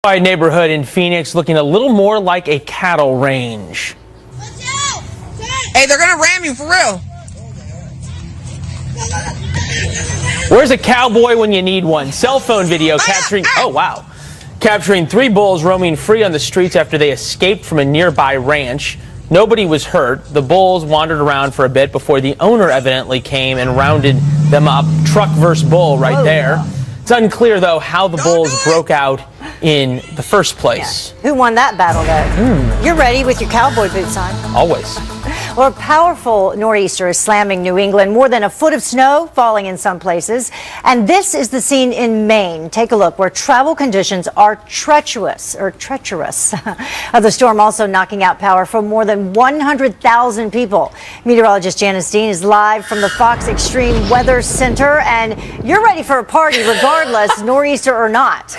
Quiet neighborhood in Phoenix looking a little more like a cattle range. Hey, they're gonna ram you for real. Where's a cowboy when you need one? Cell phone video capturing 3 bulls roaming free on the streets after they escaped from a nearby ranch. Nobody was hurt. The bulls wandered around for a bit before the owner evidently came and rounded them up. Truck versus bull right there. It's unclear, though, how the bulls broke out in the first place. Yeah. Who won that battle, though? You're ready with your cowboy boots on. Always. Well, a powerful nor'easter is slamming New England. More than a foot of snow falling in some places. And this is the scene in Maine. Take a look, where travel conditions are treacherous. The storm also knocking out power for more than 100,000 people. Meteorologist Janice Dean is live from the Fox Extreme Weather Center. And you're ready for a party regardless, nor'easter or not.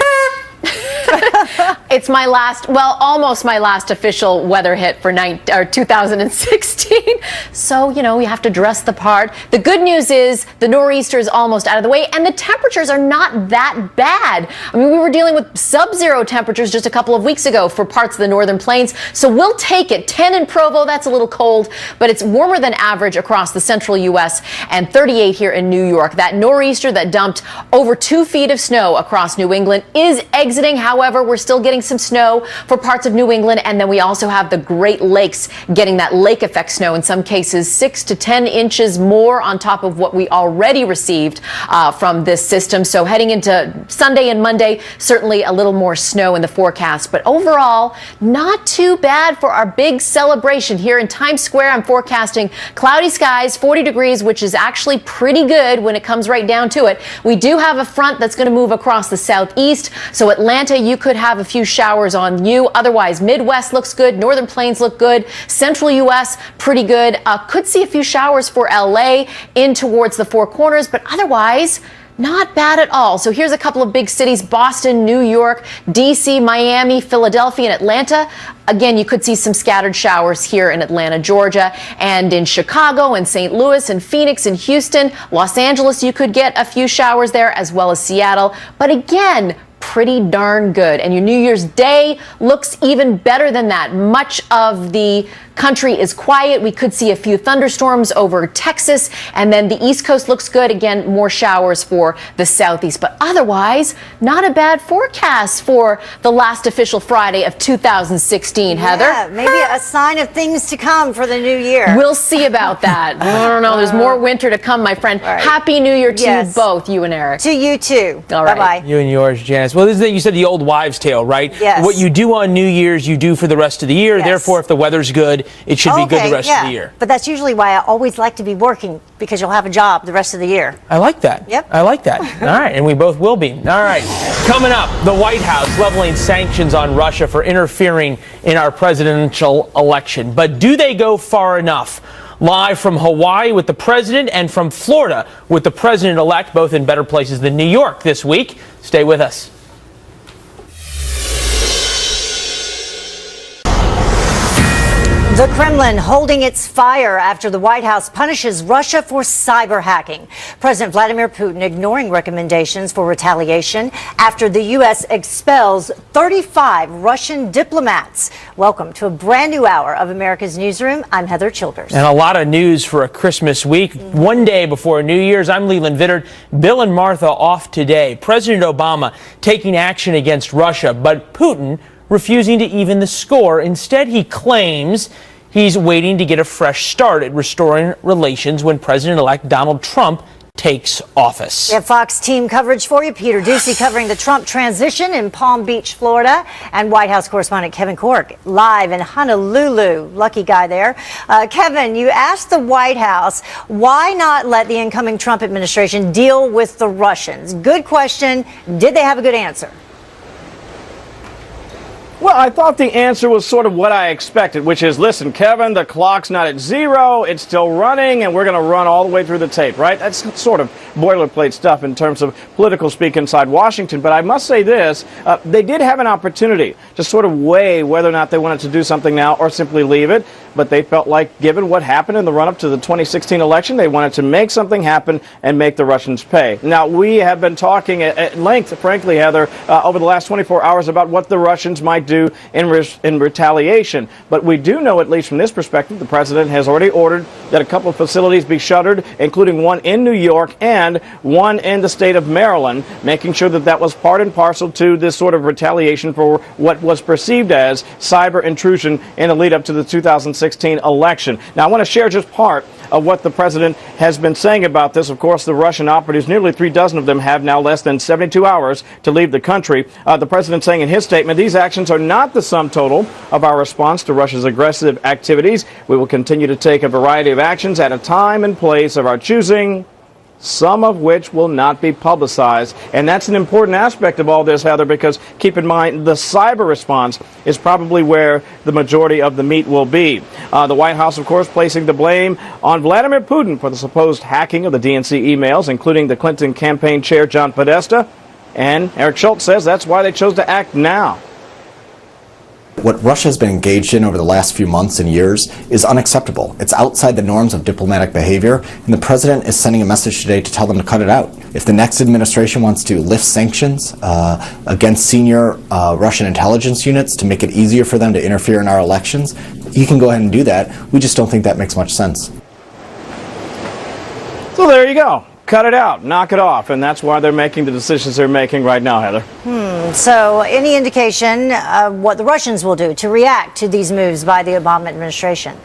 It's my last, well, almost my last official weather hit for 2016. So, you know, you have to dress the part. The good news is the nor'easter is almost out of the way and the temperatures are not that bad. I mean, we were dealing with sub-zero temperatures just a couple of weeks ago for parts of the northern plains. So we'll take it. 10 in Provo, that's a little cold, but it's warmer than average across the central U.S. and 38 here in New York. That nor'easter that dumped over 2 feet of snow across New England is exiting. However, we're still getting some snow for parts of New England, and then we also have the Great Lakes getting that lake effect snow, in some cases 6 to 10 inches more on top of what we already received from this system. So heading into Sunday and Monday, certainly a little more snow in the forecast, but overall not too bad for our big celebration here in Times Square. I'm forecasting cloudy skies, 40 degrees, which is actually pretty good when it comes right down to it. We do have a front that's going to move across the southeast, so Atlanta, you could have a few showers on you. Otherwise, Midwest looks good. Northern Plains look good. Central U.S. pretty good. Could see a few showers for L.A. in towards the Four Corners, but otherwise, not bad at all. So here's a couple of big cities: Boston, New York, D.C., Miami, Philadelphia, and Atlanta. Again, you could see some scattered showers here in Atlanta, Georgia, and in Chicago and St. Louis and Phoenix and Houston. Los Angeles, you could get a few showers there, as well as Seattle. But again, pretty darn good. And your New Year's Day looks even better than that. Much of the country is quiet. We could see a few thunderstorms over Texas, and then the East Coast looks good. Again, more showers for the Southeast, but otherwise not a bad forecast for the last official Friday of 2016. Heather? Yeah, maybe a sign of things to come for the new year. We'll see about that. I don't know. There's more winter to come, my friend. Right. Happy New Year to you both, you and Eric. To you too. All right. Bye-bye. You and yours, Janice. Well, this is you said the old wives' tale, right? Yes. What you do on New Year's, you do for the rest of the year. Yes. Therefore, if the weather's good, it should be good the rest of the year. But that's usually why I always like to be working, because you'll have a job the rest of the year. I like that. Yep. I like that. All right, and we both will be. All right. Coming up, the White House leveling sanctions on Russia for interfering in our presidential election. But do they go far enough? Live from Hawaii with the president and from Florida with the president-elect, both in better places than New York this week. Stay with us. The Kremlin holding its fire after the White House punishes Russia for cyber hacking. President Vladimir Putin ignoring recommendations for retaliation after the U.S. expels 35 Russian diplomats. Welcome to a brand new hour of America's Newsroom. I'm Heather Childers. And a lot of news for a Christmas week. One day before New Year's, I'm Leland Vittert. Bill and Martha off today. President Obama taking action against Russia, but Putin refusing to even the score. Instead, he claims he's waiting to get a fresh start at restoring relations when President-elect Donald Trump takes office. We have Fox team coverage for you. Peter Ducey covering the Trump transition in Palm Beach, Florida, and White House correspondent Kevin Cork live in Honolulu. Lucky guy there. Kevin, you asked the White House why not let the incoming Trump administration deal with the Russians. Good question. Did they have a good answer? Well, I thought the answer was sort of what I expected, which is, listen, Kevin, the clock's not at zero, it's still running, and we're going to run all the way through the tape, right? That's sort of boilerplate stuff in terms of political speak inside Washington. But I must say this, they did have an opportunity to sort of weigh whether or not they wanted to do something now or simply leave it. But they felt like, given what happened in the run-up to the 2016 election, they wanted to make something happen and make the Russians pay. Now, we have been talking at length, frankly, Heather, over the last 24 hours about what the Russians might do in retaliation. But we do know, at least from this perspective, the president has already ordered that a couple of facilities be shuttered, including one in New York and one in the state of Maryland, making sure that that was part and parcel to this sort of retaliation for what was perceived as cyber intrusion in the lead up to the 2016 election. Now, I want to share just part of what the president has been saying about this. Of course, the Russian operatives, nearly 36 of them, have now less than 72 hours to leave the country. The president saying in his statement, these actions are not the sum total of our response to Russia's aggressive activities. We will continue to take a variety of actions at a time and place of our choosing, some of which will not be publicized. And that's an important aspect of all this, Heather, because keep in mind, the cyber response is probably where the majority of the meat will be. The White House, of course, placing the blame on Vladimir Putin for the supposed hacking of the DNC emails, including the Clinton campaign chair, John Podesta. And Eric Schultz says that's why they chose to act now. What Russia has been engaged in over the last few months and years is unacceptable. It's outside the norms of diplomatic behavior, and the president is sending a message today to tell them to cut it out. If the next administration wants to lift sanctions against senior Russian intelligence units to make it easier for them to interfere in our elections, he can go ahead and do that. We just don't think that makes much sense. So there you go. Cut it out, knock it off, and that's why they're making the decisions they're making right now, Heather. So any indication of what the Russians will do to react to these moves by the Obama administration?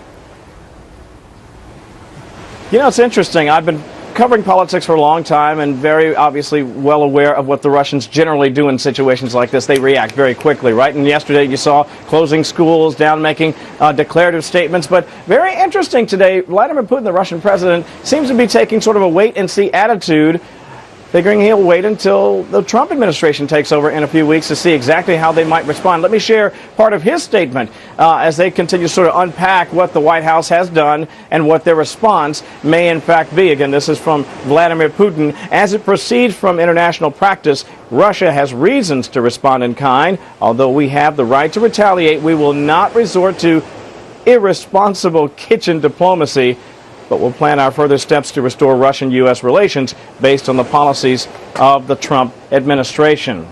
You know, it's interesting. I've been covering politics for a long time and very obviously well aware of what the Russians generally do in situations like this. They react very quickly, right? And yesterday you saw closing schools down, making declarative statements. But very interesting today, Vladimir Putin, the Russian president, seems to be taking sort of a wait-and-see attitude, figuring he'll wait until the Trump administration takes over in a few weeks to see exactly how they might respond. Let me share part of his statement as they continue to sort of unpack what the White House has done and what their response may in fact be. Again, this is from Vladimir Putin. As it proceeds from international practice, Russia has reasons to respond in kind. Although we have the right to retaliate, we will not resort to irresponsible kitchen diplomacy, but we'll plan our further steps to restore Russian-U.S. relations based on the policies of the Trump administration.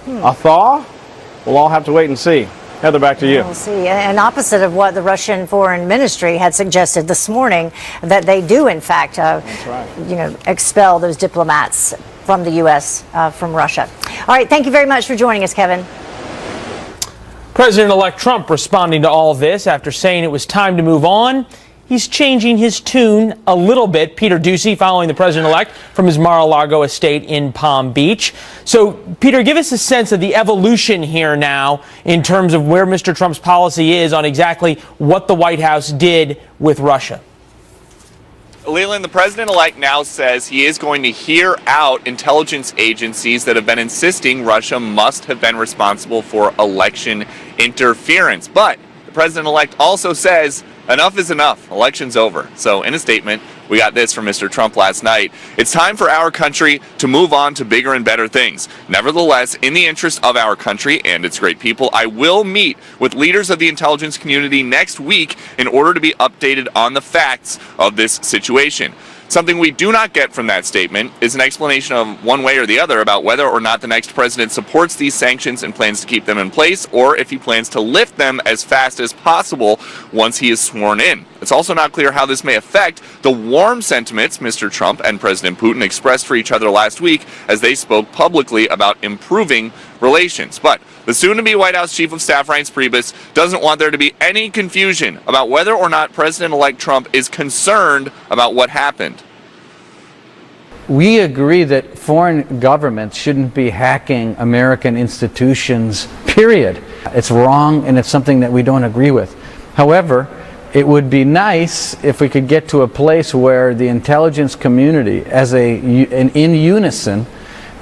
A thaw? We'll all have to wait and see. Heather, back to you. We'll see. And opposite of what the Russian Foreign Ministry had suggested this morning, that they do, in fact, expel those diplomats from the U.S., from Russia. All right, thank you very much for joining us, Kevin. President-elect Trump responding to all this after saying it was time to move on. He's changing his tune a little bit. Peter Ducey following the president-elect from his Mar-a-Lago estate in Palm Beach. So, Peter, give us a sense of the evolution here now in terms of where Mr. Trump's policy is on exactly what the White House did with Russia. Leland, the president-elect now says he is going to hear out intelligence agencies that have been insisting Russia must have been responsible for election interference. But the president-elect also says enough is enough. Election's over. So in a statement, we got this from Mr. Trump last night. It's time for our country to move on to bigger and better things. Nevertheless, in the interest of our country and its great people, I will meet with leaders of the intelligence community next week in order to be updated on the facts of this situation. Something we do not get from that statement is an explanation of one way or the other about whether or not the next president supports these sanctions and plans to keep them in place, or if he plans to lift them as fast as possible once he is sworn in. It's also not clear how this may affect the warm sentiments Mr. Trump and President Putin expressed for each other last week as they spoke publicly about improving relations. But the soon-to-be White House Chief of Staff Reince Priebus doesn't want there to be any confusion about whether or not President-elect Trump is concerned about what happened. We agree that foreign governments shouldn't be hacking American institutions, period. It's wrong, and it's something that we don't agree with. However, it would be nice if we could get to a place where the intelligence community, in unison,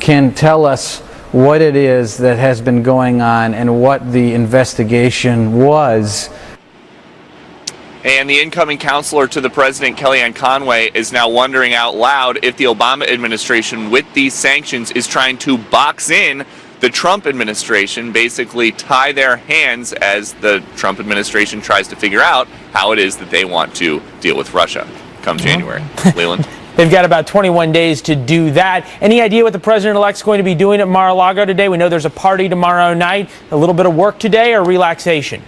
can tell us what it is that has been going on and what the investigation was. And the incoming counselor to the president, Kellyanne Conway, is now wondering out loud if the Obama administration, with these sanctions, is trying to box in the Trump administration, basically tie their hands as the Trump administration tries to figure out how it is that they want to deal with Russia come January. Leland? They've got about 21 days to do that. Any idea what the president-elect's going to be doing at Mar-a-Lago today? We know there's a party tomorrow night. A little bit of work today or relaxation?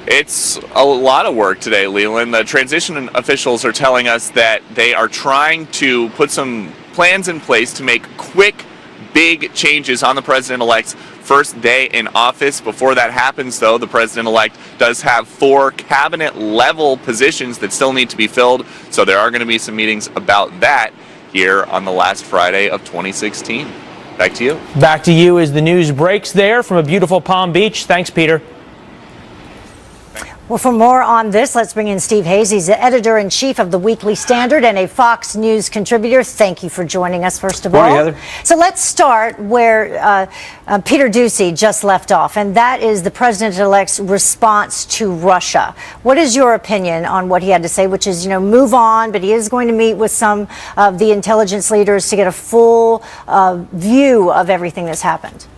It's a lot of work today, Leland. The transition officials are telling us that they are trying to put some plans in place to make quick, big changes on the president-elect's first day in office. Before that happens, though, the president-elect does have 4 cabinet-level positions that still need to be filled, so there are going to be some meetings about that here on the last Friday of 2016. Back to you. Back to you as the news breaks there from a beautiful Palm Beach. Thanks, Peter. Well, for more on this, let's bring in Steve Hayes. He's the editor-in-chief of the Weekly Standard and a Fox News contributor. Thank you for joining us, first of all. Morning, Heather. So let's start where Peter Doocy just left off, and that is the president-elect's response to Russia. What is your opinion on what he had to say, which is, move on, but he is going to meet with some of the intelligence leaders to get a full view of everything that's happened?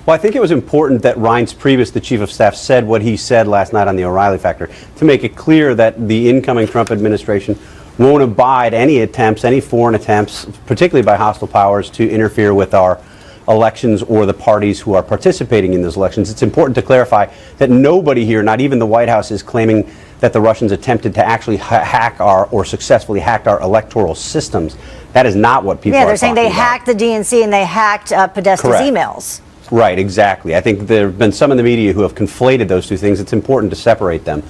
Well, I think it was important that Reince Priebus, the chief of staff, said what he said last night on the O'Reilly Factor to make it clear that the incoming Trump administration won't abide any foreign attempts, particularly by hostile powers, to interfere with our elections or the parties who are participating in those elections. It's important to clarify that nobody here, not even the White House, is claiming that the Russians attempted to actually hack or successfully hacked our electoral systems. That is not what people are talking about. Yeah, they're saying they hacked the DNC and they hacked Podesta's emails. Right, exactly. I think there have been some in the media who have conflated those two things. It's important to separate them.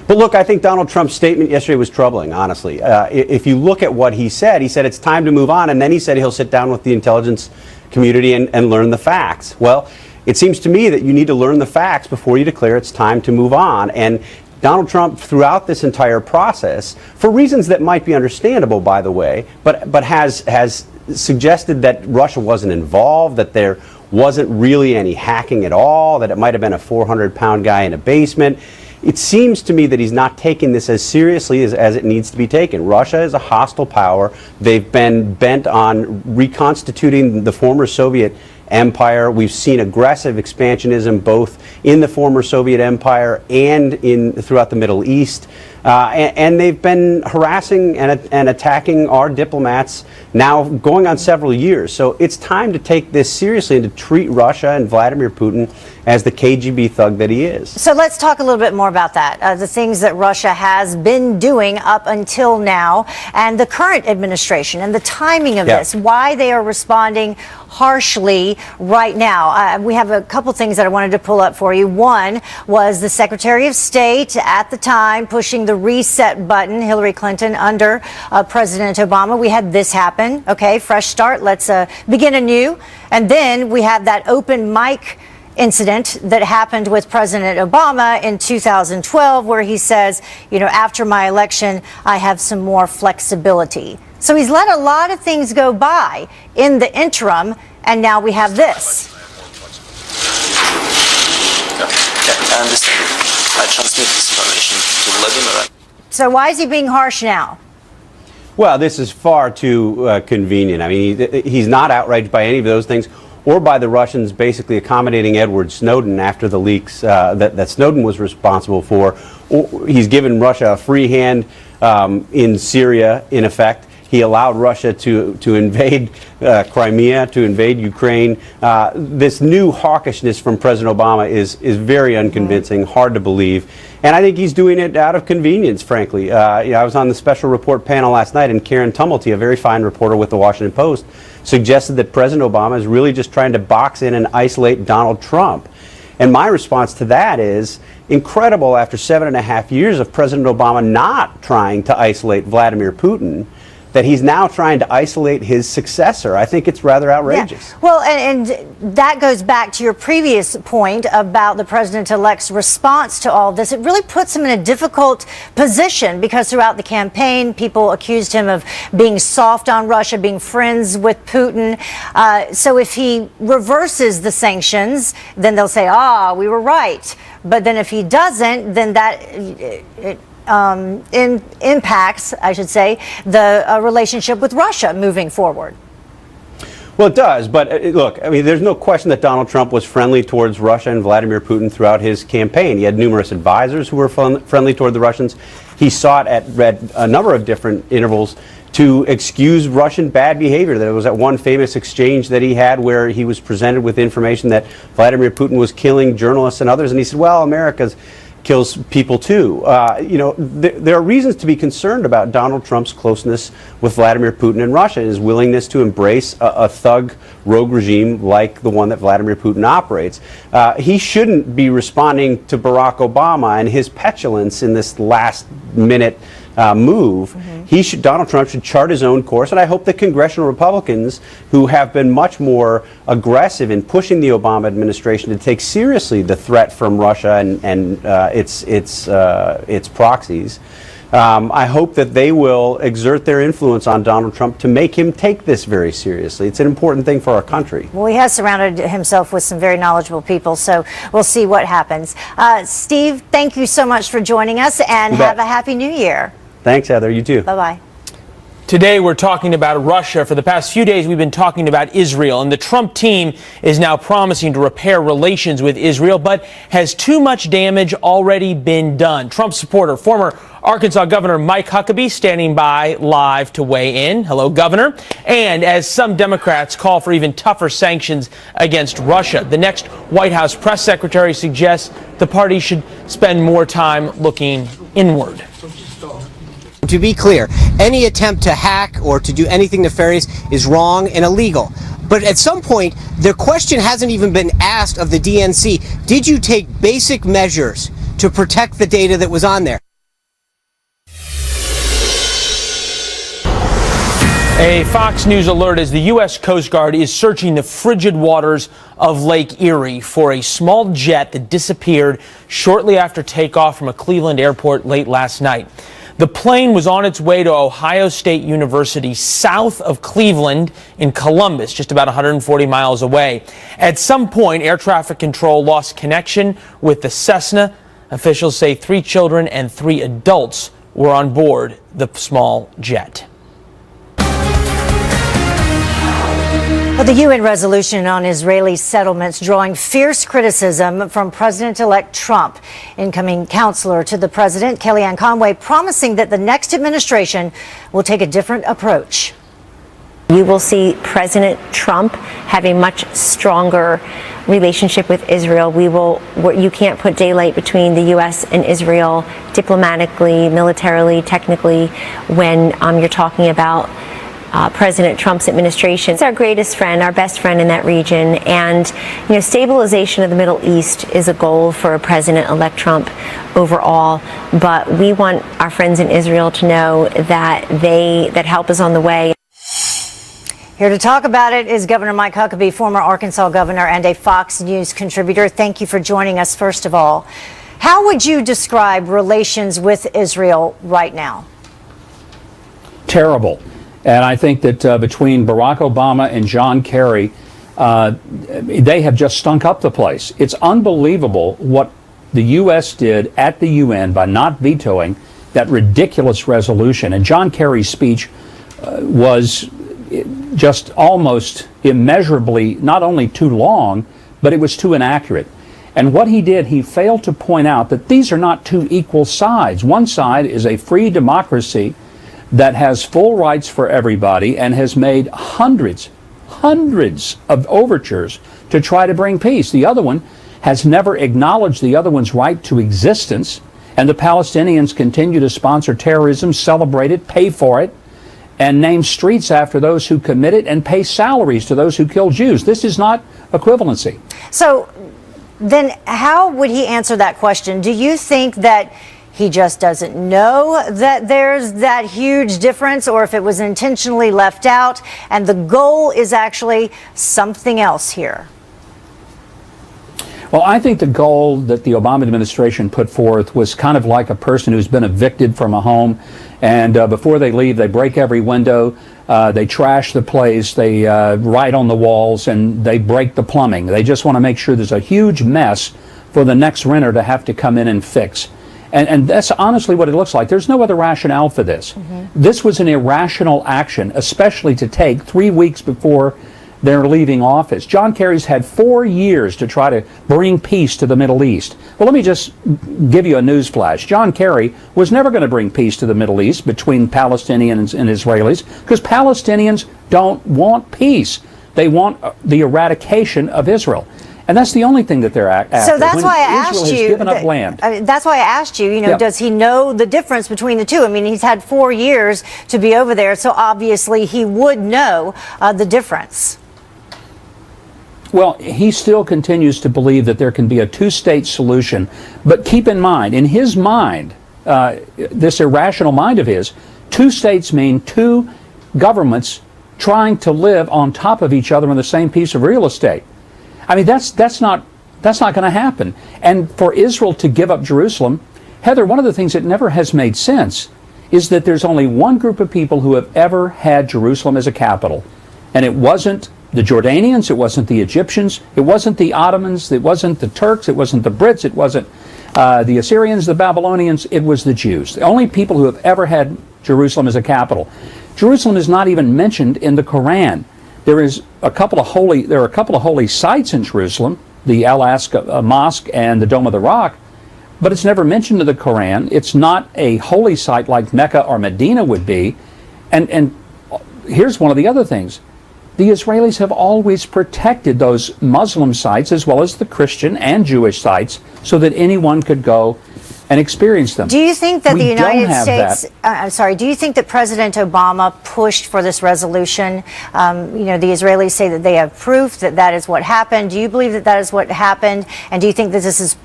But look, I think Donald Trump's statement yesterday was troubling, honestly. If you look at what he said it's time to move on, and then he said he'll sit down with the intelligence community and learn the facts. Well, it seems to me that you need to learn the facts before you declare it's time to move on. And Donald Trump, throughout this entire process, for reasons that might be understandable, by the way, but has suggested that Russia wasn't involved, that there wasn't really any hacking at all, that it might have been a 400-pound guy in a basement. It seems to me that he's not taking this as seriously as it needs to be taken. Russia is a hostile power. They've been bent on reconstituting the former Soviet empire. We've seen aggressive expansionism both in the former Soviet empire and throughout the Middle East. And they've been harassing and attacking our diplomats now going on several years. So it's time to take this seriously and to treat Russia and Vladimir Putin as the KGB thug that he is. So let's talk a little bit more about that, the things that Russia has been doing up until now, and the current administration and the timing of this, why they are responding harshly right now. We have a couple things that I wanted to pull up for you. One was the Secretary of State at the time pushing the reset button, Hillary Clinton under President Obama. We had this happen. Okay, fresh start. Let's begin anew. And then we have that open mic incident that happened with President Obama in 2012, where he says, after my election, I have some more flexibility. So he's let a lot of things go by in the interim, and now we have this. I understand. I transmit this information to Vladimir. So why is he being harsh now? Well, this is far too convenient. I mean, he's not outraged by any of those things or by the Russians basically accommodating Edward Snowden after the leaks that Snowden was responsible for. He's given Russia a free hand in Syria, in effect. He allowed Russia to invade Crimea, to invade Ukraine. This new hawkishness from President Obama is very unconvincing, hard to believe. And I think he's doing it out of convenience, frankly. I was on the special report panel last night, and Karen Tumulty, a very fine reporter with the Washington Post, suggested that President Obama is really just trying to box in and isolate Donald Trump. And my response to that is incredible. After 7.5 years of President Obama not trying to isolate Vladimir Putin, that he's now trying to isolate his successor. I think it's rather outrageous. Yeah. Well, and that goes back to your previous point about the president-elect's response to all this. It really puts him in a difficult position because throughout the campaign, people accused him of being soft on Russia, being friends with Putin. So if he reverses the sanctions, then they'll say, we were right. But then if he doesn't, then that impacts, I should say, the relationship with Russia moving forward. Well, it does, but look, I mean, there's no question that Donald Trump was friendly towards Russia and Vladimir Putin throughout his campaign. He had numerous advisors who were friendly toward the Russians. He sought at a number of different intervals to excuse Russian bad behavior. There was that one famous exchange that he had where he was presented with information that Vladimir Putin was killing journalists and others, and he said, well, America's kills people too. There are reasons to be concerned about Donald Trump's closeness with Vladimir Putin and Russia, and his willingness to embrace a thug rogue regime like the one that Vladimir Putin operates. He shouldn't be responding to Barack Obama and his petulance in this last minute move. Donald Trump should chart his own course, and I hope that congressional Republicans, who have been much more aggressive in pushing the Obama administration to take seriously the threat from Russia and its proxies, I hope that they will exert their influence on Donald Trump to make him take this very seriously. It's an important thing for our country. Well, he has surrounded himself with some very knowledgeable people, so we'll see what happens. Steve, thank you so much for joining us, and have a happy new year. Thanks, Heather. You too. Bye-bye. Today, we're talking about Russia. For the past few days, we've been talking about Israel, and the Trump team is now promising to repair relations with Israel, but has too much damage already been done? Trump supporter, former Arkansas Governor Mike Huckabee, standing by live to weigh in. Hello, Governor. And as some Democrats call for even tougher sanctions against Russia, the next White House press secretary suggests the party should spend more time looking inward. To be clear, any attempt to hack or to do anything nefarious is wrong and illegal. But at some point, the question hasn't even been asked of the DNC. Did you take basic measures to protect the data that was on there? A Fox News alert as the U.S. Coast Guard is searching the frigid waters of Lake Erie for a small jet that disappeared shortly after takeoff from a Cleveland airport late last night. The plane was on its way to Ohio State University south of Cleveland in Columbus, just about 140 miles away. At some point, air traffic control lost connection with the Cessna. Officials say 3 children and 3 adults were on board the small jet. Well, the UN resolution on Israeli settlements drawing fierce criticism from President-elect Trump. Incoming counselor to the president, Kellyanne Conway, promising that the next administration will take a different approach. You will see President Trump have a much stronger relationship with Israel. You can't put daylight between the U.S. and Israel diplomatically, militarily, technically, when you're talking about President Trump's administration. It's our greatest friend, our best friend in that region, and stabilization of the Middle East is a goal for President-elect Trump overall. But we want our friends in Israel to know that help is on the way. Here to talk about it is Governor Mike Huckabee, former Arkansas governor and a Fox News contributor. Thank you for joining us. First of all, how would you describe relations with Israel right now? Terrible. And I think that between Barack Obama and John Kerry, they have just stunk up the place. It's unbelievable what the U.S. did at the UN by not vetoing that ridiculous resolution. And John Kerry's speech was just almost immeasurably not only too long, but it was too inaccurate. And what he did, he failed to point out that these are not two equal sides. One side is a free democracy that has full rights for everybody and has made hundreds of overtures to try to bring peace. The other one has never acknowledged the other one's right to existence, and the Palestinians continue to sponsor terrorism, celebrate it, pay for it, and name streets after those who commit it and pay salaries to those who kill Jews. This is not equivalency. So then how would he answer that question? Do you think that he just doesn't know that there's that huge difference, or if it was intentionally left out and the goal is actually something else here. Well, I think the goal that the Obama administration put forth was kind of like a person who's been evicted from a home, and before they leave, they break every window, they trash the place, they write on the walls, and they break the plumbing. They just want to make sure there's a huge mess for the next renter to have to come in and fix. And that's honestly what it looks like. There's no other rationale for this. This was an irrational action, especially to take 3 weeks before they're leaving office. John Kerry's had 4 years to try to bring peace to the Middle East. Well, let me just give you a news flash. John Kerry was never going to bring peace to the Middle East between Palestinians and Israelis, because Palestinians don't want peace. They want the eradication of Israel. And that's the only thing that they're after. So that's why I asked Israel has you. given up land. That's why I asked you. Yep. Does he know the difference between the two? I mean, he's had 4 years to be over there, so obviously he would know the difference. Well, he still continues to believe that there can be a two-state solution. But keep in mind, in his mind, this irrational mind of his, two states mean two governments trying to live on top of each other on the same piece of real estate. I mean, that's not going to happen. And for Israel to give up Jerusalem, Heather, one of the things that never has made sense is that there's only one group of people who have ever had Jerusalem as a capital. And it wasn't the Jordanians, it wasn't the Egyptians, it wasn't the Ottomans, it wasn't the Turks, it wasn't the Brits, it wasn't the Assyrians, the Babylonians, it was the Jews. The only people who have ever had Jerusalem as a capital. Jerusalem is not even mentioned in the Quran. There are a couple of holy sites in Jerusalem, the Al-Aqsa Mosque and the Dome of the Rock, but it's never mentioned in the Quran. It's not a holy site like Mecca or Medina would be. And here's one of the other things. The Israelis have always protected those Muslim sites as well as the Christian and Jewish sites so that anyone could go and experience them. Do you think that We the United don't have States, do you think that President Obama pushed for this resolution? The Israelis say that they have proof that that is what happened. Do you believe that that is what happened? And do you think that this is a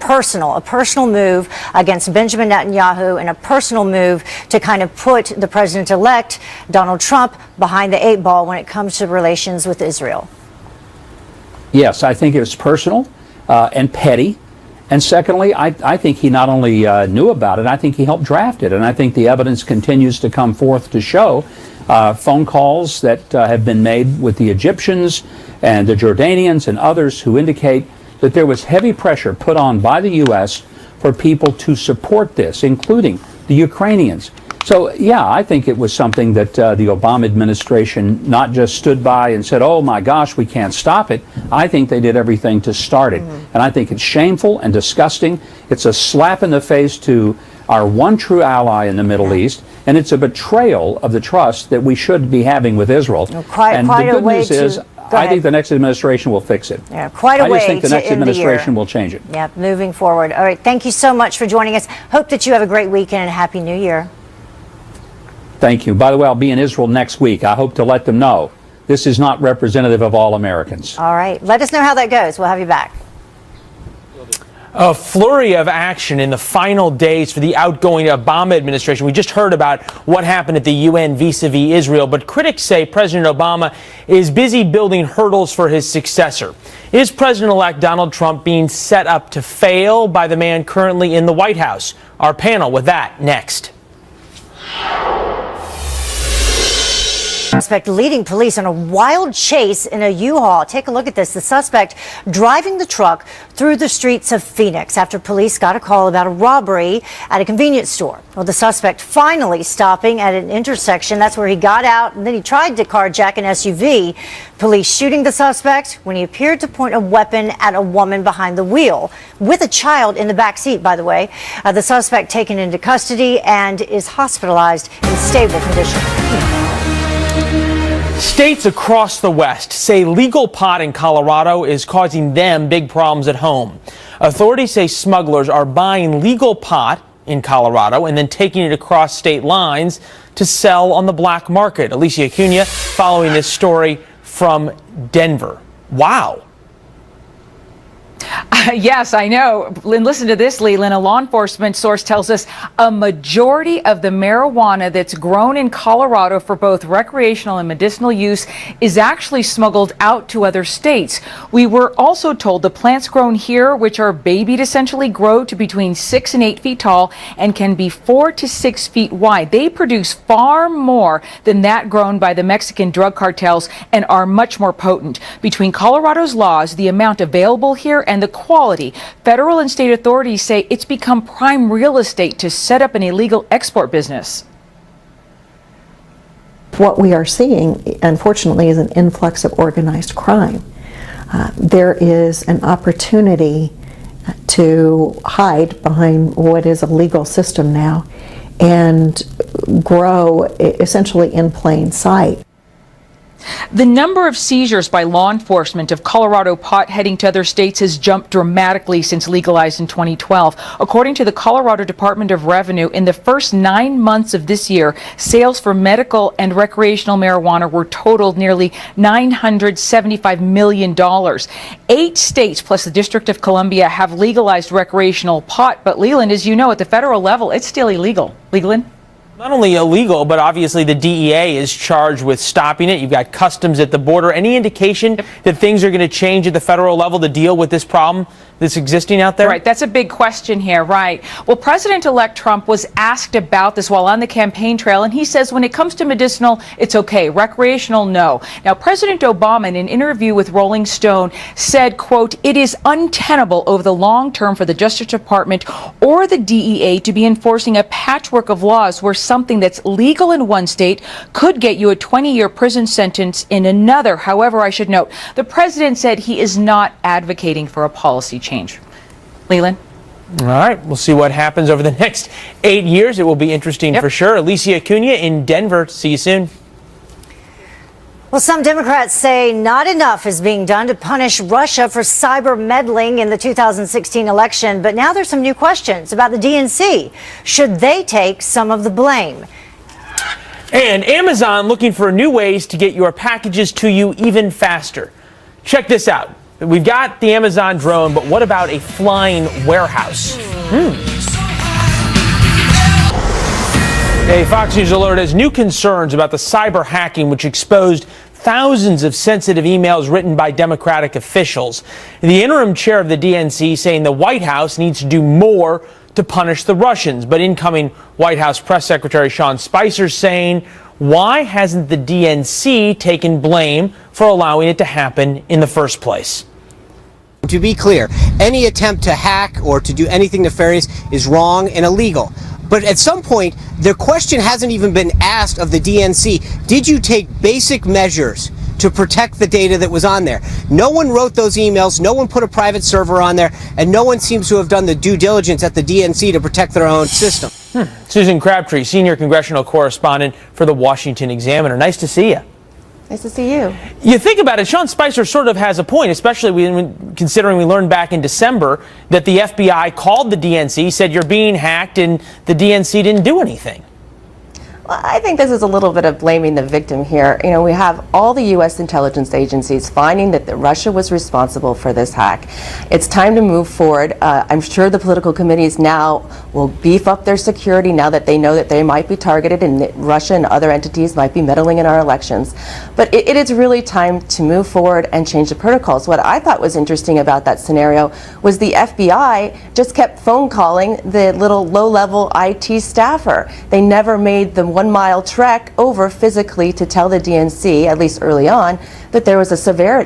personal move against Benjamin Netanyahu and a personal move to kind of put the president-elect, Donald Trump, behind the 8 ball when it comes to relations with Israel? Yes, I think it was personal and petty. And secondly, I think he not only knew about it, I think he helped draft it. And I think the evidence continues to come forth to show phone calls that have been made with the Egyptians and the Jordanians and others who indicate that there was heavy pressure put on by the U.S. for people to support this, including the Ukrainians. So, yeah, I think it was something that the Obama administration not just stood by and said, oh, my gosh, we can't stop it. I think they did everything to start it. And I think it's shameful and disgusting. It's a slap in the face to our one true ally in the Middle East. And it's a betrayal of the trust that we should be having with Israel. And the good news is, I think the next administration will fix it. Yeah, quite a way I just think the next administration will change it. Yeah, moving forward. All right, thank you so much for joining us. Hope that you have a great weekend and a Happy New Year. Thank you. By the way, I'll be in Israel next week. I hope to let them know this is not representative of all Americans. All right. Let us know how that goes. We'll have you back. A flurry of action in the final days for the outgoing Obama administration. We just heard about what happened at the UN vis-a-vis Israel, but critics say President Obama is busy building hurdles for his successor. Is President-elect Donald Trump being set up to fail by the man currently in the White House? Our panel with that next. Suspect leading police on a wild chase in a U-Haul. Take a look at this. The suspect driving the truck through the streets of Phoenix after police got a call about a robbery at a convenience store. Well, the suspect finally stopping at an intersection. That's where he got out, and then he tried to carjack an SUV. Police shooting the suspect when he appeared to point a weapon at a woman behind the wheel with a child in the back seat, by the way. The suspect taken into custody and is hospitalized in stable condition. States across the West say legal pot in Colorado is causing them big problems at home. Authorities say smugglers are buying legal pot in Colorado and then taking it across state lines to sell on the black market. Alicia Acuna following this story from Denver. Wow. Yes, I know. Listen to this, Leland. A law enforcement source tells us a majority of the marijuana that's grown in Colorado for both recreational and medicinal use is actually smuggled out to other states. We were also told the plants grown here, which are babied essentially, grow to between 6 and 8 feet tall and can be 4 to 6 feet wide. They produce far more than that grown by the Mexican drug cartels and are much more potent. Between Colorado's laws, the amount available here, and the quality, federal and state authorities say it's become prime real estate to set up an illegal export business. What we are seeing, unfortunately, is an influx of organized crime. There is an opportunity to hide behind what is a legal system now and grow essentially in plain sight. The number of seizures by law enforcement of Colorado pot heading to other states has jumped dramatically since legalized in 2012. According to the Colorado Department of Revenue, in the first 9 months of this year, sales for medical and recreational marijuana were totaled nearly $975 million. 8 states plus the District of Columbia have legalized recreational pot, but Leland, as you know, at the federal level, it's still illegal. Leland? Not only illegal, but obviously the DEA is charged with stopping it. You've got customs at the border. Any indication that things are going to change at the federal level to deal with this problem that's existing out there? Right, that's a big question here, right. Well, President-elect Trump was asked about this while on the campaign trail, and he says when it comes to medicinal, it's okay. Recreational, no. Now, President Obama, in an interview with Rolling Stone, said, quote, "It is untenable over the long term for the Justice Department or the DEA to be enforcing a patchwork of laws where something that's legal in one state could get you a 20-year prison sentence in another." However, I should note, the president said he is not advocating for a policy change. Leland? All right, we'll see what happens over the next 8 years. It will be interesting for sure. Alicia Acuna in Denver. See you soon. Well, some Democrats say not enough is being done to punish Russia for cyber meddling in the 2016 election. But now there's some new questions about the DNC. Should they take some of the blame? And Amazon looking for new ways to get your packages to you even faster. Check this out. We've got the Amazon drone, but what about a flying warehouse? A Fox News alert has new concerns about the cyber hacking, which exposed thousands of sensitive emails written by Democratic officials. The interim chair of the DNC saying the White House needs to do more to punish the Russians. But incoming White House Press Secretary Sean Spicer saying, why hasn't the DNC taken blame for allowing it to happen in the first place? To be clear, any attempt to hack or to do anything nefarious is wrong and illegal. But at some point, the question hasn't even been asked of the DNC. Did you take basic measures to protect the data that was on there? No one wrote those emails, no one put a private server on there, and no one seems to have done the due diligence at the DNC to protect their own system. Susan Crabtree, senior congressional correspondent for the Washington Examiner. Nice to see you. Nice to see you. You think about it, Sean Spicer sort of has a point, especially considering we learned back in December that the FBI called the DNC, said you're being hacked, and the DNC didn't do anything. Well, I think this is a little bit of blaming the victim here. You know, we have all the U.S. intelligence agencies finding that Russia was responsible for this hack. It's time to move forward. I'm sure the political committees now will beef up their security now that they know that they might be targeted and that Russia and other entities might be meddling in our elections. But it is really time to move forward and change the protocols. What I thought was interesting about that scenario was the FBI just kept phone calling the little low-level IT staffer. They never made the 1-mile trek over physically to tell the DNC, at least early on, that there was the severity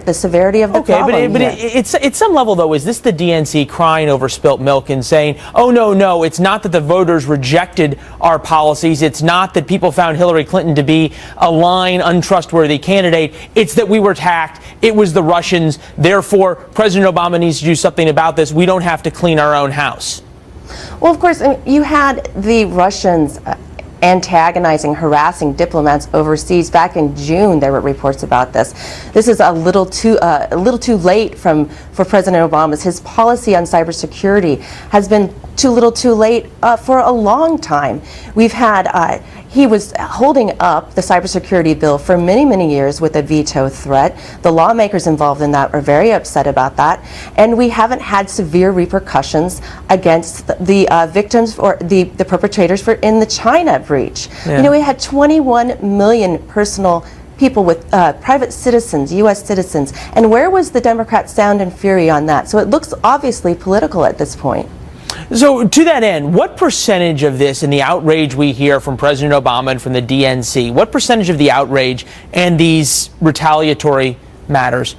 of the problem. Okay, but it's at some level, though, is this the DNC crying over spilt milk and saying, oh, no, it's not that the voters rejected our policies. It's not that people found Hillary Clinton to be a lying, untrustworthy candidate. It's that we were hacked. It was the Russians. Therefore, President Obama needs to do something about this. We don't have to clean our own house. Well, of course, you had the Russians antagonizing, harassing diplomats overseas. Back in June, there were reports about this. This is a little too late for President Obama's. His policy on cybersecurity has been too little too late for a long time. We've had he was holding up the cybersecurity bill for many, many years with a veto threat. The lawmakers involved in that are very upset about that. And we haven't had severe repercussions against the victims or the perpetrators for in the China breach. Yeah. You know, we had 21 million personal people with private citizens, U.S. citizens. And where was the Democrats' sound and fury on that? So it looks obviously political at this point. So to that end, what percentage of this and the outrage we hear from President Obama and from the DNC, what percentage of the outrage and these retaliatory matters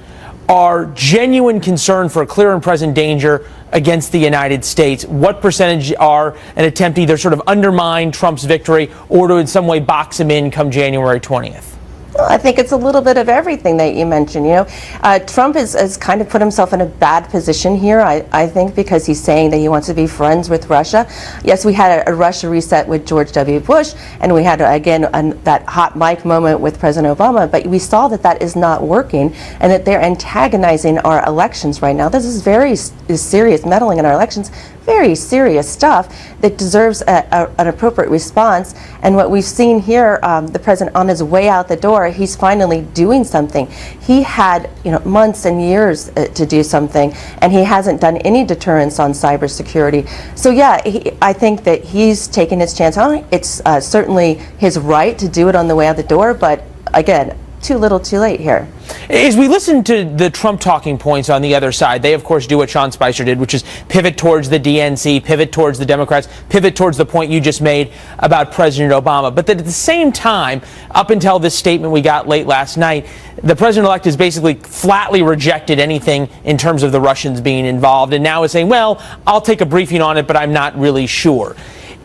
are genuine concern for a clear and present danger against the United States? What percentage are an attempt to either sort of undermine Trump's victory or to in some way box him in come January 20th? Well, I think it's a little bit of everything that you mentioned. You know, Trump has kind of put himself in a bad position here, I think, because he's saying that he wants to be friends with Russia. Yes, we had a Russia reset with George W. Bush, and we had, again, that hot mic moment with President Obama, but we saw that that is not working and that they're antagonizing our elections right now. This is very serious meddling in our elections. Very serious stuff that deserves an appropriate response. And what we've seen here, the president on his way out the door, he's finally doing something. He had, you know, months and years to do something, and he hasn't done any deterrence on cybersecurity. So yeah, I think that he's taken his chance on it. It's certainly his right to do it on the way out the door, but again, too little too late here. As we listen to the Trump talking points on the other side, they of course do what Sean Spicer did, which is pivot towards the DNC, pivot towards the Democrats, pivot towards the point you just made about President Obama. But that at the same time, up until this statement we got late last night, the president-elect has basically flatly rejected anything in terms of the Russians being involved, and now is saying, well, I'll take a briefing on it, but I'm not really sure.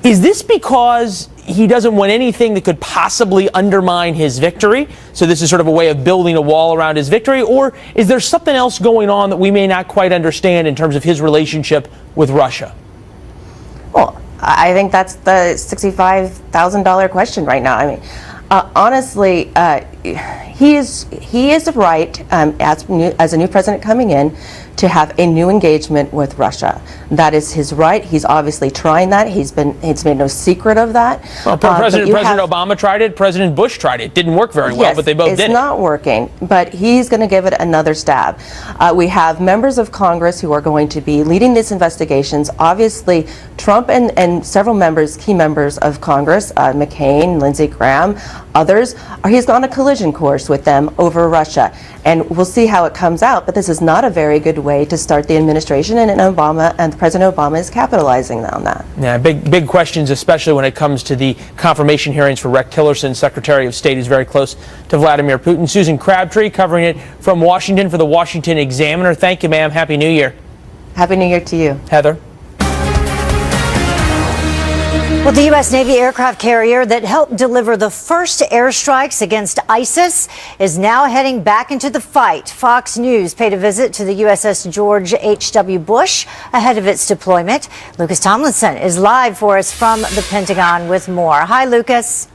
Is this because he doesn't want anything that could possibly undermine his victory? So this is sort of a way of building a wall around his victory? Or is there something else going on that we may not quite understand in terms of his relationship with Russia? Well, I think that's the $65,000 question right now. I mean, honestly, he is right as a new president coming in to have a new engagement with Russia. That is his right. He's obviously trying that. He's made no secret of that. Well, President Obama tried it. President Bush tried it. Didn't work very well, yes, but they both did it. It's not working, but he's going to give it another stab. We have members of Congress who are going to be leading these investigations. Obviously, Trump and several members, key members of Congress, McCain, Lindsey Graham, others, he's on a collision course with them over Russia. And we'll see how it comes out, but this is not a very good way to start the administration, and President Obama is capitalizing on that. Yeah, big questions, especially when it comes to the confirmation hearings for Rex Tillerson, Secretary of State, who's very close to Vladimir Putin. Susan Crabtree covering it from Washington for the Washington Examiner. Thank you, ma'am. Happy New Year. Happy New Year to you. Heather. Well, the U.S. Navy aircraft carrier that helped deliver the first airstrikes against ISIS is now heading back into the fight. Fox News paid a visit to the USS George H.W. Bush ahead of its deployment. Lucas Tomlinson is live for us from the Pentagon with more. Hi, Lucas.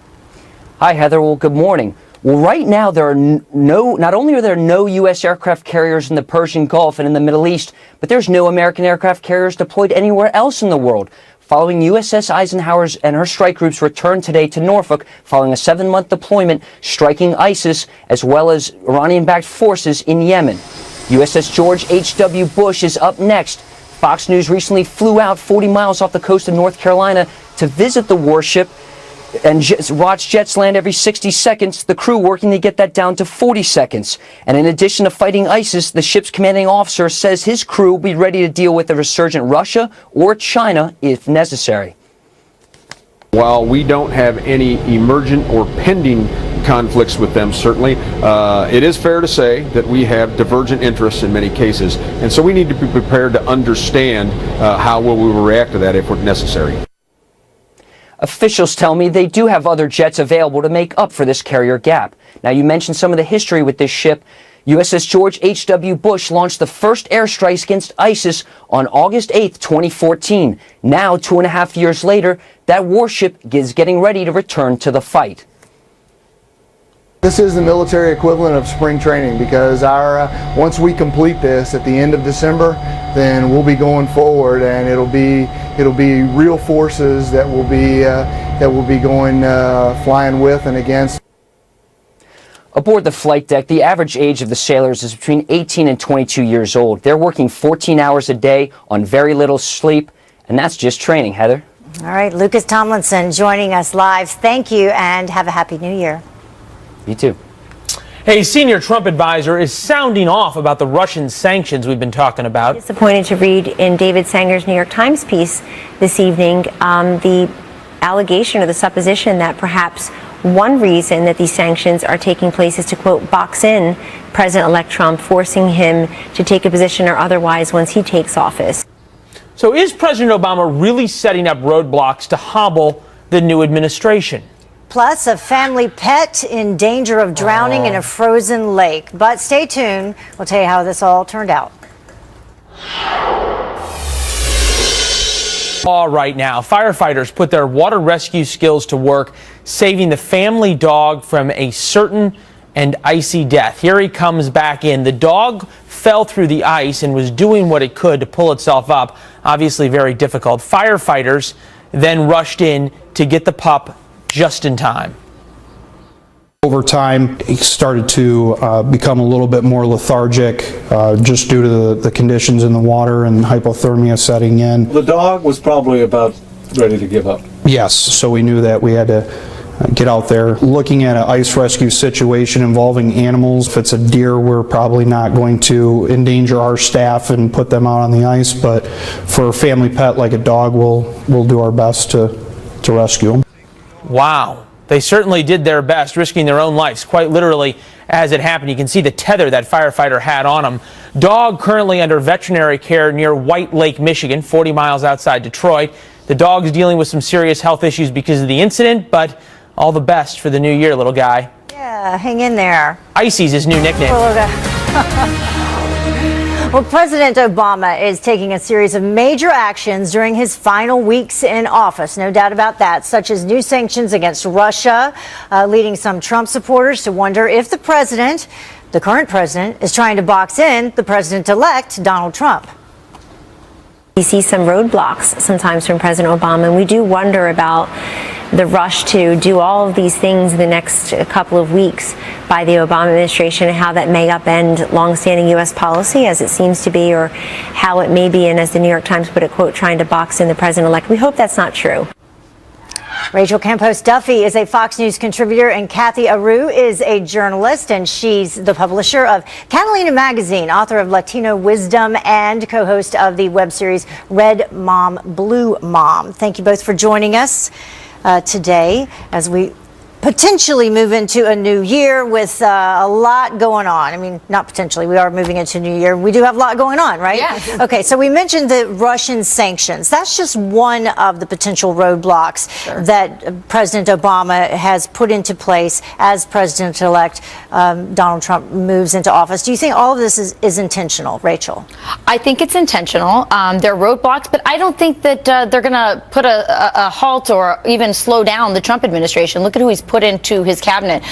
Hi, Heather. Well, good morning. Well, right now, there are not only are there no U.S. aircraft carriers in the Persian Gulf and in the Middle East, but there's no American aircraft carriers deployed anywhere else in the world. Following USS Eisenhower's and her strike groups return today to Norfolk following a 7-month deployment striking ISIS as well as Iranian-backed forces in Yemen. USS George H.W. Bush is up next. Fox News recently flew out 40 miles off the coast of North Carolina to visit the warship and watch jets land every 60 seconds, the crew working to get that down to 40 seconds. And in addition to fighting ISIS, the ship's commanding officer says his crew will be ready to deal with a resurgent Russia or China if necessary. While we don't have any emergent or pending conflicts with them, certainly, it is fair to say that we have divergent interests in many cases. And so we need to be prepared to understand how we will react to that if necessary. Officials tell me they do have other jets available to make up for this carrier gap. Now, you mentioned some of the history with this ship. USS George H.W. Bush launched the first airstrikes against ISIS on August 8, 2014. Now, 2.5 years later, that warship is getting ready to return to the fight. This is the military equivalent of spring training, because once we complete this at the end of December, then we'll be going forward, and it'll be real forces that will be going flying with and against. Aboard the flight deck, the average age of the sailors is between 18 and 22 years old. They're working 14 hours a day on very little sleep, and that's just training, Heather. All right, Lucas Tomlinson joining us live. Thank you, and have a happy new year. You too. A senior Trump advisor is sounding off about the Russian sanctions we've been talking about. Disappointed to read in David Sanger's New York Times piece this evening the allegation or the supposition that perhaps one reason that these sanctions are taking place is to, quote, box in President-elect Trump, forcing him to take a position or otherwise once he takes office. So is President Obama really setting up roadblocks to hobble the new administration? Plus, a family pet in danger of drowning in a frozen lake. But stay tuned. We'll tell you how this all turned out. Right now, firefighters put their water rescue skills to work, saving the family dog from a certain and icy death. Here he comes back in. The dog fell through the ice and was doing what it could to pull itself up. Obviously very difficult. Firefighters then rushed in to get the pup just in time. Over time, he started to become a little bit more lethargic just due to the conditions in the water and hypothermia setting in. The dog was probably about ready to give up. Yes, so we knew that we had to get out there. Looking at an ice rescue situation involving animals, if it's a deer, we're probably not going to endanger our staff and put them out on the ice, but for a family pet like a dog, we'll do our best to rescue them. Wow. They certainly did their best, risking their own lives, quite literally, as it happened. You can see the tether that firefighter had on him. Dog currently under veterinary care near White Lake, Michigan, 40 miles outside Detroit. The dog's dealing with some serious health issues because of the incident, but all the best for the new year, little guy. Yeah, hang in there. Icy's his new nickname. Well, President Obama is taking a series of major actions during his final weeks in office, no doubt about that, such as new sanctions against Russia, leading some Trump supporters to wonder if the current president, is trying to box in the president-elect, Donald Trump. We see some roadblocks sometimes from President Obama, and we do wonder about the rush to do all of these things in the next couple of weeks by the Obama administration and how that may upend longstanding U.S. policy, as it seems to be, or how it may be, and as the New York Times put it, quote, trying to box in the president-elect. We hope that's not true. Rachel Campos Duffy is a Fox News contributor, and Kathy Aru is a journalist, and she's the publisher of Catalina Magazine, author of Latino Wisdom, and co-host of the web series Red Mom, Blue Mom. Thank you both for joining us today as we potentially move into a new year with a lot going on. I mean, not potentially, we are moving into a new year. We do have a lot going on, right? Yes. Okay, so we mentioned the Russian sanctions. That's just one of the potential roadblocks that President Obama has put into place as president-elect Donald Trump moves into office. Do you think all of this is intentional, Rachel? I think it's intentional. They're roadblocks, but I don't think that they're going to put a halt or even slow down the Trump administration. Look at who he's put into his cabinet.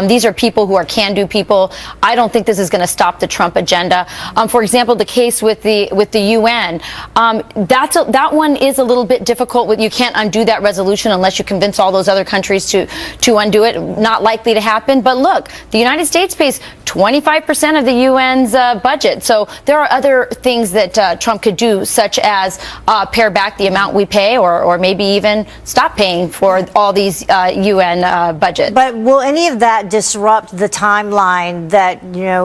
These are people who are can-do people. I don't think this is going to stop the Trump agenda. For example, the case with the UN, that one is a little bit difficult. You can't undo that resolution unless you convince all those other countries to undo it. Not likely to happen. But look, the United States pays 25% of the UN's budget. So there are other things that Trump could do, such as pare back the amount we pay, or maybe even stop paying for all these UN budget. But will any of that disrupt the timeline that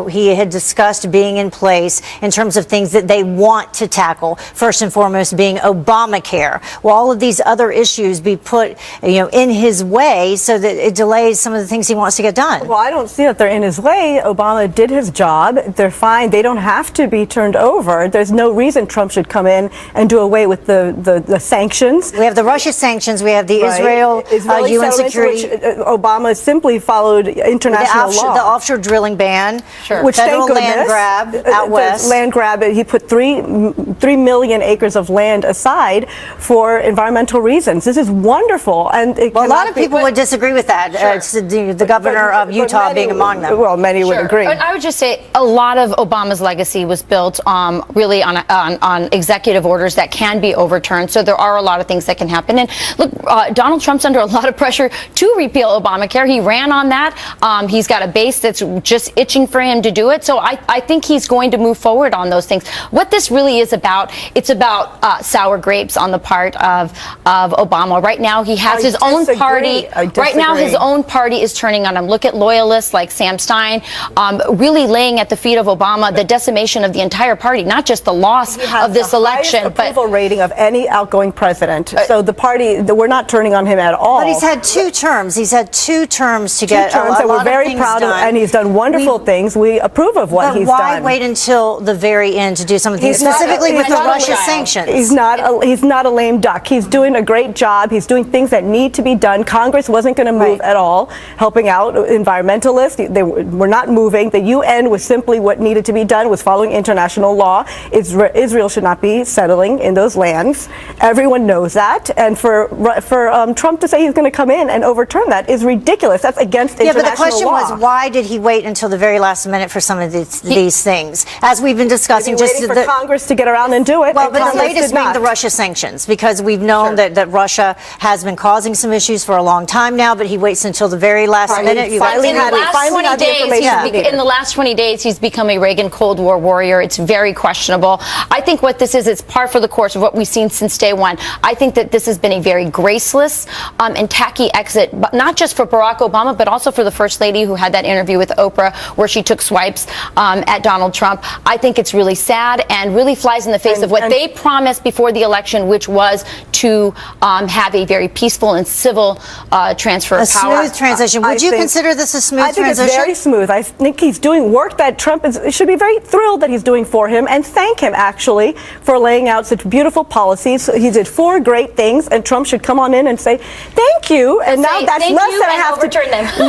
he had discussed being in place in terms of things that they want to tackle? First and foremost, being Obamacare. Will all of these other issues be put in his way so that it delays some of the things he wants to get done? Well, I don't see that they're in his way. Obama did his job. They're fine. They don't have to be turned over. There's no reason Trump should come in and do away with the sanctions. We have the Russia sanctions. We have the Israeli UN security Obama simply followed international law. The offshore drilling ban, which federal thank land goodness, grab out the west. Land grab. He put 3 million acres of land aside for environmental reasons. This is wonderful, and a lot of people would disagree with that. The governor of Utah being among them. Well, many would agree. But I would just say a lot of Obama's legacy was built really on executive orders that can be overturned. So there are a lot of things that can happen. And look, Donald Trump's under a lot of pressure to repeal Obamacare. He ran on that. He's got a base that's just itching for him to do it. So I think he's going to move forward on those things. What this really is about, it's about sour grapes on the part of Obama. Right now, he has his own party. Right now, his own party is turning on him. Look at loyalists like Sam Stein, really laying at the feet of Obama the decimation of the entire party, not just the loss of this election, but approval rating of any outgoing president. So the party, we're not turning on him at all. But he's had 2 terms. He's had 2 terms to get a lot that we're very proud of, and he's done wonderful things. We approve of what he's done. But why wait until the very end to do some of these, specifically with the Russia sanctions? He's not a lame duck. He's doing a great job. He's doing things that need to be done. Congress wasn't going to move at all, helping out environmentalists. They were not moving. The UN was simply what needed to be done, was following international law. Israel should not be settling in those lands. Everyone knows that. And for Trump to say he's going to come in and overturn that is ridiculous. That's against international law. Yeah, but the question was, why did he wait until the very last minute for some of these things? As we've been discussing, just waiting for Congress to get around and do it. Well, but the latest being the Russia sanctions, because we've known that Russia has been causing some issues for a long time now, but he waits until the very last minute. In the last 20 days, he's become a Reagan Cold War warrior. It's very questionable. I think what this is, it's par for the course of what we've seen since day one. I think that this has been a very graceless and tacky exit, but not just for Barack Obama, but also for the First Lady, who had that interview with Oprah where she took swipes at Donald Trump. I think it's really sad and really flies in the face of what they promised before the election, which was to have a very peaceful and civil transfer of power. A smooth transition. Would you consider this a smooth transition? I think it's very smooth. I think he's doing work that Trump should be very thrilled that he's doing for him, and thank him, actually, for laying out such beautiful policies. He did 4 great things, and Trump should come on in and say, thank you. And now that's less that I have to do.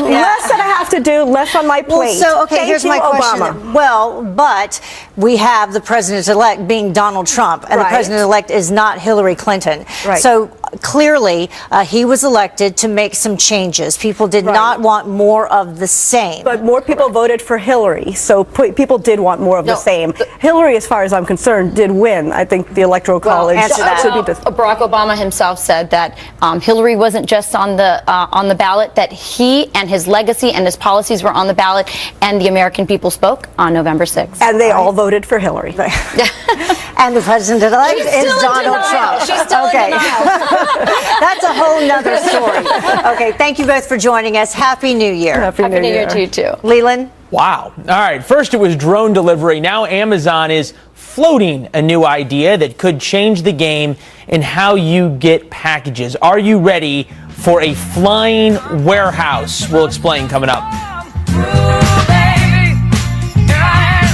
Less that I have to do, less on my plate. Well, so, here's my question. Obama. Well, but we have the president-elect being Donald Trump, and the president-elect is not Hillary Clinton. So clearly, he was elected to make some changes. People did not want more of the same. But more people voted for Hillary, so people did want more of the same. Hillary, as far as I'm concerned, did win. I think the Electoral College should be Barack Obama himself said that Hillary wasn't just on the ballot, that he and his legacy and his policies were on the ballot, and the American people spoke on November 6th. And they all voted for Hillary. And the president-elect is Donald Trump. She's still in denial. That's a whole nother story. Okay, thank you both for joining us. Happy New Year. Happy New Year to you, too. Leland? Wow. All right. First, it was drone delivery. Now Amazon is floating a new idea that could change the game in how you get packages. Are you ready for a flying warehouse? We'll explain coming up.